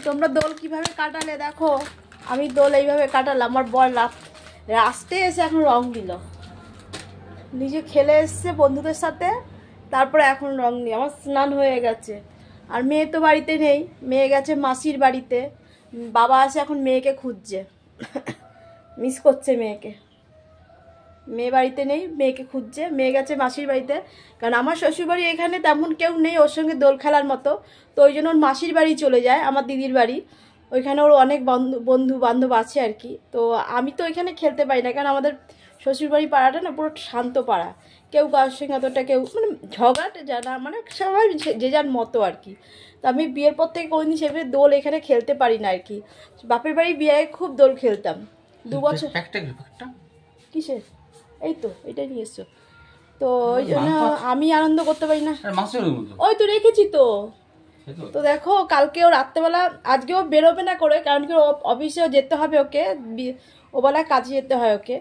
তোমরা দোল কিভাবে কাটালে দেখো, আমি দোল এইভাবে কাটালাম। আমার বর রাস্তে এসে এখন রং দিল, নিজে খেলে এসছে বন্ধুদের সাথে, তারপরে এখন রং নিয়ে আমার স্নান হয়ে গেছে। আর মেয়ে তো বাড়িতে নেই, মেয়ে গেছে মাসির বাড়িতে। বাবা আছে এখন মেয়েকে খুঁজছে, মিস করছে মেয়েকে। মেয়ে বাড়িতে নেই, মেয়েকে খুঁজছে, মেয়ে গেছে মাসির বাড়িতে। কারণ আমার শ্বশুরবাড়ি এখানে তেমন কেউ নেই ওর সঙ্গে দোল খেলার মতো, তো ওই জন্য ওর মাসির বাড়ি চলে যায়, আমার দিদির বাড়ি। ওইখানে ওর অনেক বন্ধু বান্ধব আছে আর কি। তো আমি তো ওইখানে খেলতে পারি না, কারণ আমাদের শ্বশুরবাড়ি পাড়াটা না পুরো শান্ত পাড়া, কেউ কারোর সঙ্গে অতটা কেউ মানে ঝগড়াটা জানা, মানে সবাই যে যার মতো আর কি। তো আমি বিয়ের পর থেকে কোনোদিন সেভাবে দোল এখানে খেলতে পারি না আর কি। বাপের বাড়ি বিয়ে খুব দোল খেলতাম 2 বছর। কিসের? এই তো এটাই নিয়ে এসছো, তো ওই জন্য আমি আনন্দ করতে পারি না। ওই তো রেখেছি তো। তো দেখো কালকেও রাত্রেবেলা, আজকেও বেরোবে না করে, কারণ কি অফিসেও যেতে হবে ওকে, ওবেলায় কাজে যেতে হয় ওকে।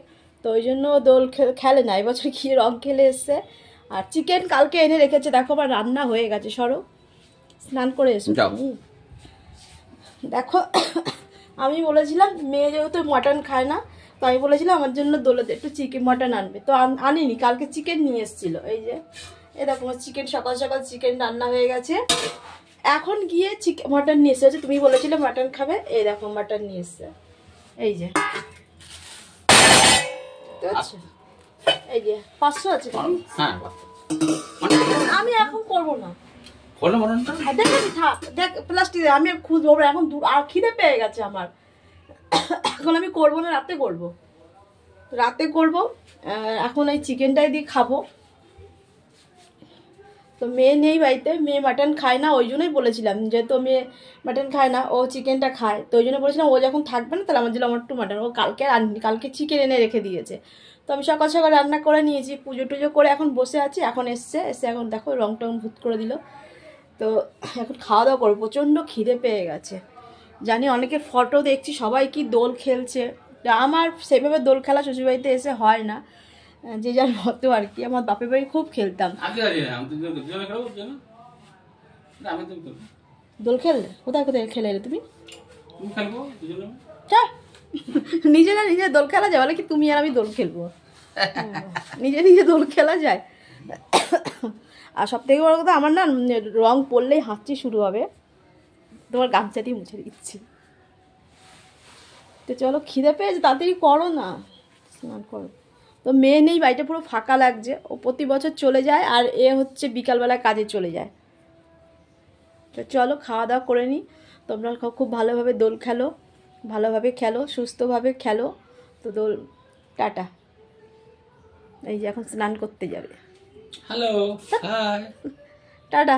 তো ওই জন্য দোল খেলে না, এবছর গিয়ে রং খেলে এসছে। আর চিকেন কালকে এনে রেখেছে, দেখো আমার রান্না হয়ে গেছে। সরো স্নান করে এসো। দেখো আমি বলেছিলাম মেয়ে যেহেতু মাটন খায় না, তো আমি বলেছিলাম আমার জন্য দোলেতে একটু চিকেন মাটন আনবে, তো আনিনি। কালকে চিকেন নিয়ে এসেছিলো, এই যে এই দেখো চিকেন, সকাল সকাল চিকেন রান্না হয়ে গেছে। এখন গিয়ে চিকেন মাটন নিয়ে এসেছে, তুমি বলেছিলে মাটন খাবে, এই দেখো মাটন নিয়ে এসছে, এই যে এই যে 500 আছে। আমি এখন করবো না, দেখ প্লাস্টিক আমি খুঁজবো এখন, আর খিদে পেয়ে গেছে আমার, এখন আমি করবো না, রাতে করবো। এখন এই চিকেনটাই দিয়ে খাবো। তো মেয়ে নেই বাড়িতে, মেয়ে মাটন খায় না, ওই জন্যই বলেছিলাম, যেহেতু মেয়ে মাটন খায় না, ও চিকেনটা খায়, তো ওই জন্য বলেছিলাম ও যখন থাকবে না তাহলে আমার জন্য একটু মাটন। ও কালকে কালকে চিকেন এনে রেখে দিয়েছে, তো আমি সকাল সকাল রান্না করে নিয়েছি, পুজো টুজো করে এখন বসে আছি। এখন এসে এখন দেখো রং টং ভূত করে দিল। তো এখন খাওয়া দাওয়া করবো, প্রচণ্ড খিদে পেয়ে গেছে। জানি অনেকের ফটো দেখছি সবাই কি দোল খেলছে, আমার সেভাবে দোল খেলা শ্বশুরবাড়িতে এসে হয় না, যে যার মতো আর কি। আমার বাপের বাড়ি খুব খেলতাম দোল। খেললে কোথায় কোথায় খেলে এলে তুমি? নিজেরা নিজে দোল খেলা যায়, বলে কি তুমি আর আমি দোল খেলবো? নিজে নিজে দোল খেলা যায়। আর সব থেকে বড় কথা, আমার না রং পড়লেই হাঁচি শুরু হবে, তোমার গামছাটি মুছে দিচ্ছি। তো চলো খিদে পেয়েছে, তাড়াতাড়ি করো না, স্নান করো। তো মেয়ে নেই বাড়িটা, পুরো ফাঁকা লাগছে। ও প্রতি বছর চলে যায়, আর এ হচ্ছে বিকালবেলা কাজে চলে যায়। তো চলো খাওয়া দাওয়া করে নিই। তোমরা খুব ভালোভাবে দোল খেলো, ভালোভাবে খেলো, সুস্থভাবে খেলো। তো দোল টাটা। এই যে এখন স্নান করতে যাবে। Hello, tata.